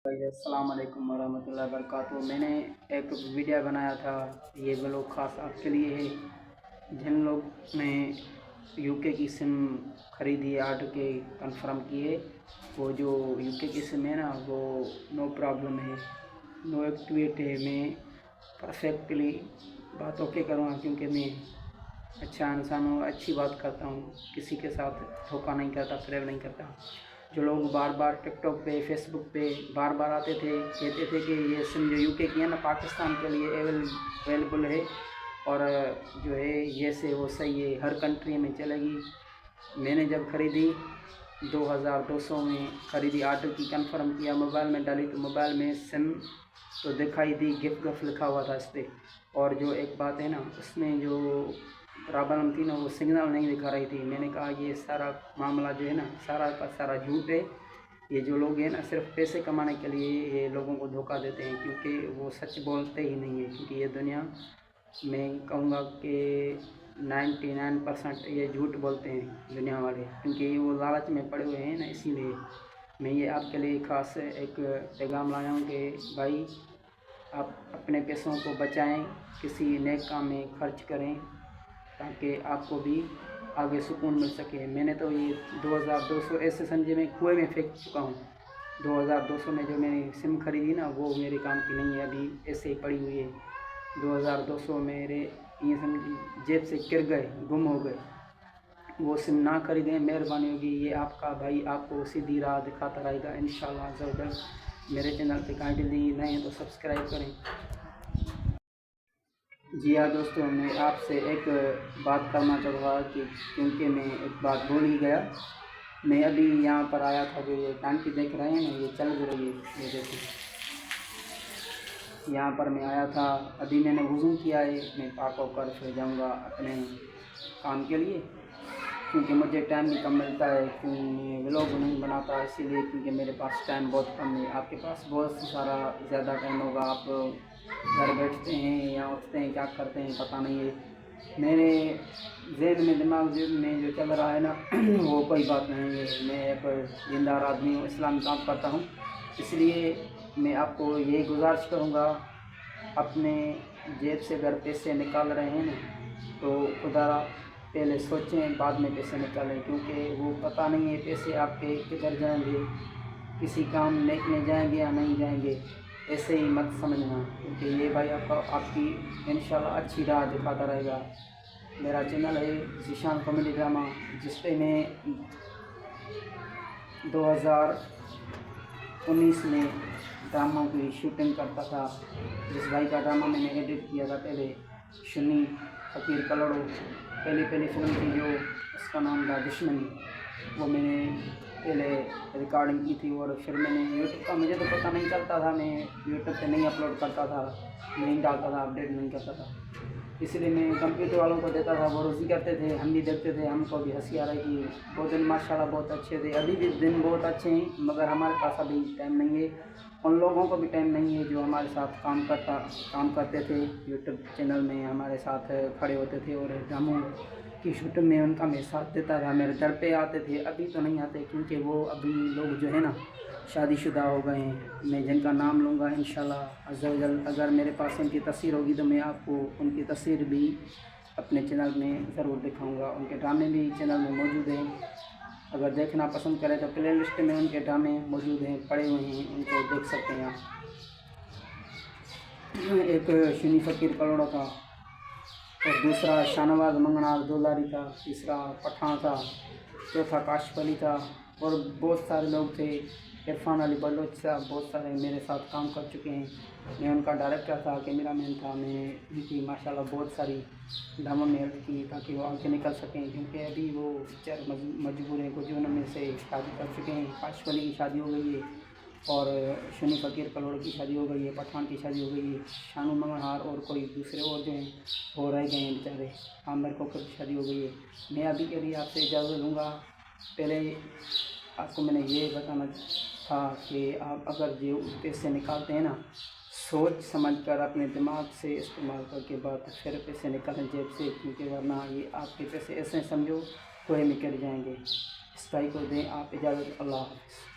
अस्सलाम वालेकुम वरहमतुल्लाहि वबरकातुहू। मैंने एक वीडियो बनाया था, ये व्लॉग खास आपके लिए है जिन लोग ने यूके की सिम खरीदी है, ऑर्डर के कंफर्म किए। वो जो यूके की सिम है ना, वो नो प्रॉब्लम है, नो एक्टिवेट है। मैं परफेक्टली बात ओके करूँगा क्योंकि मैं अच्छा इंसान हूँ, अच्छी बात करता हूँ, किसी के साथ धोखा नहीं करता, फ्रेब नहीं करता। जो लोग बार बार टिकटॉक पे, फेसबुक पे बार बार आते थे, कहते थे कि ये सिम जो यूके की है ना, पाकिस्तान के लिए अवेलेबल है और जो है ये से वो सही है, हर कंट्री में चलेगी। मैंने जब ख़रीदी 2200 में ख़रीदी, ऑर्डर की कंफर्म किया, मोबाइल में डाली तो मोबाइल में सिम तो दिखाई दी, गिफ्ट लिखा हुआ था इस पर। और जो एक बात है ना, उसमें जो प्रॉब्लम थी ना, वो सिग्नल नहीं दिखा रही थी। मैंने कहा ये सारा मामला जो है ना, सारा का सारा झूठ है। ये जो लोग हैं ना, सिर्फ पैसे कमाने के लिए ये लोगों को धोखा देते हैं, क्योंकि वो सच बोलते ही नहीं है। क्योंकि ये दुनिया, मैं कहूँगा कि 99% ये झूठ बोलते हैं दुनिया वाले, क्योंकि वो लालच में पड़े हुए हैं ना। इसीलिए मैं ये आपके लिए ख़ास एक पैगाम लाया हूँ कि भाई, आप अपने पैसों को बचाएं, किसी नेक काम में खर्च करें ताकि आपको भी आगे सुकून मिल सके। मैंने तो ये 2200 ऐसे समझे मैं कुएं में फेंक चुका हूँ। 2200 में जो मैंने सिम खरीदी ना, वो मेरे काम की नहीं है, अभी ऐसे ही पड़ी हुई है। 2200 मेरे ये समझ जेब से गिर गए, गुम हो गए। वो सिम ना खरीदें, मेहरबानी होगी। ये आपका भाई आपको सीधी राह दिखाता रहेगा इंशाल्लाह अज़्ज़ा व जल। मेरे चैनल पे काइंडली नए हैं तो सब्सक्राइब करें। जी हाँ दोस्तों, मैं आपसे एक बात करना चाहूँगा कि क्योंकि मैं एक बात भूल ही गया। मैं अभी यहाँ पर आया था, जो ये टांकी देख रहे हैं ना, ये चल रही है, ये देखिए, यहाँ पर मैं आया था। अभी मैंने वज़ू किया है, मैं पाक होकर फिर जाऊँगा अपने काम के लिए, क्योंकि मुझे टाइम भी कम मिलता है। क्यों मैं व्लॉग नहीं बनाता, इसीलिए क्योंकि मेरे पास टाइम बहुत कम है। आपके पास बहुत सारा ज़्यादा टाइम होगा, आप घर बैठते हैं या उठते हैं, क्या करते हैं पता नहीं है। मेरे जहन में, दिमाग में जो चल रहा है ना वो कोई बात नहीं है। मैं एक ज़िंदा आदमी हूँ, इस्लाम काम करता हूँ, इसलिए मैं आपको यही गुजारिश करूँगा, अपने जेब से अगर पैसे निकाल रहे हैं ना, तो खुदा पहले सोचें, बाद में पैसे निकालें, क्योंकि वो पता नहीं है पैसे आपके किधर जाएंगे, किसी काम नेक में जाएंगे या नहीं जाएंगे। ऐसे ही मत समझना, क्योंकि ये भाई आपकी इंशाल्लाह अच्छी राह दिखाता रहेगा। मेरा चैनल है ज़ीशान कॉमेडी ड्रामा, जिस पे मैं 2019 में ड्रामा की शूटिंग करता था। जिस भाई का ड्रामा मैंने एडिट किया था पहले, शनी फ़कीर कलड़ो, पहली फिल्म थी जो, उसका नाम था दुश्मनी। वो मैंने पहले रिकॉर्डिंग की थी और फिर मैंने यूट्यूब का, मुझे तो पता नहीं चलता था, मैं यूट्यूब पे नहीं अपलोड करता था, नहीं डालता था, अपडेट नहीं करता था, इसलिए मैं कंप्यूटर वालों को देता था, वो रोज़ी करते थे, हम भी देखते थे, हमको भी हंसी आ रही थी। वो दिन माशाल्लाह बहुत अच्छे थे, अभी भी दिन बहुत अच्छे हैं, मगर हमारे पास अभी टाइम नहीं है। उन लोगों को भी टाइम नहीं है जो हमारे साथ काम करते थे, यूट्यूब चैनल में हमारे साथ खड़े होते थे और ड्रामों की शूटिंग में उनका मैं साथ देता था, मेरे दर पे आते थे। अभी तो नहीं आते, क्योंकि वो अभी लोग जो है ना शादीशुदा हो गए हैं। मैं जिनका नाम लूँगा इंशाल्लाह अज़्ज़ा व जल, अगर मेरे पास उनकी तस्वीर होगी तो मैं आपको उनकी तस्वीर भी अपने चैनल में ज़रूर दिखाऊंगा। उनके ड्रामे भी चैनल में मौजूद हैं, अगर देखना पसंद करें तो प्ले लिस्ट में उनके ड्रामे मौजूद हैं, पड़े हुए हैं, उनको देख सकते हैं आप। एक शनी फ़कीर कलड़ो था, और दूसरा शाहनवाज मंगनार दोलारी था, तीसरा पठान था, चौथा काशिफ अली था, और बहुत सारे लोग थे, इरफान अली बलोच साहब, बहुत सारे मेरे साथ काम कर चुके हैं। मैं उनका डायरेक्टर था, कैमरामैन था। मैं उनकी माशाल्लाह बहुत सारी ड्रामों में हेल्प की ताकि वो आगे निकल सकें, क्योंकि अभी वो पिक्चर मजबूर हैं, कुछ उनमें से शादी कर चुके हैं। काशिफ अली की शादी हो गई है, और शनी फ़कीर कलड़ो की शादी हो गई है, पठान की शादी हो गई है, शानू मंगनहार और कोई दूसरे और जो हैं वो रह गए हैं बेचारे, आमिर कोकर की शादी हो गई है। मैं अभी के लिए आपसे इजाज़त लूँगा। पहले आपको मैंने ये बताना था कि आप अगर जो पैसे निकालते हैं ना, सोच समझ कर अपने दिमाग से इस्तेमाल करके बाद फिर पैसे निकालें जेब से, क्योंकि वरना ये आपके पैसे ऐसे समझो कुएं में गिर जाएंगे। इस भाई को दें आप इजाज़त। अल्लाह हाफ़िज़।